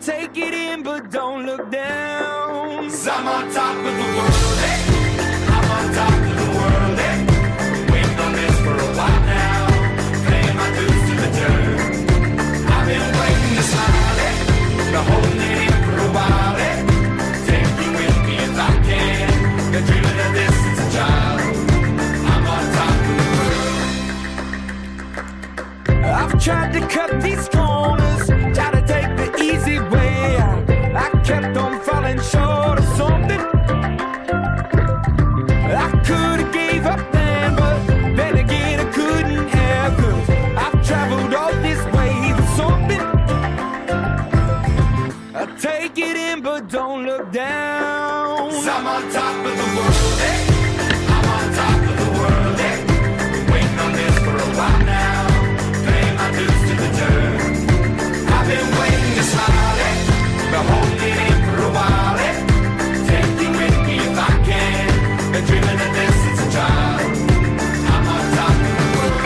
take it in, but don't look down. 'Cause I'm on top of the world, hey. I'm on top of the world, hey. Waiting on this for a while now. Paying my dues to the dirt. I've been waiting to smile, hey. Been holding it in for a while, hey. Take you with me if I can. Been dreaming of this since a child. I'm on top of the world. I've tried to cut these corners, try to take the easy way out. I kept on falling short of something. I could've gave up then, but then again I couldn't have. 'Cause I've traveled all this way for something. I take it in, but don't look down. 'Cause I'm on top of the world, hey. I'm on top of the world, hey. Been waiting on this for a while now. Paying my dues to the dirt. I've been waiting to smile, hey. Been holding it in for a while, hey. Take you with me if I can. Been dreaming of this since a child. I'm on top of the world.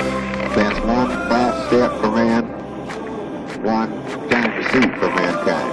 That's one fast step for man, one giant pursuit for mankind.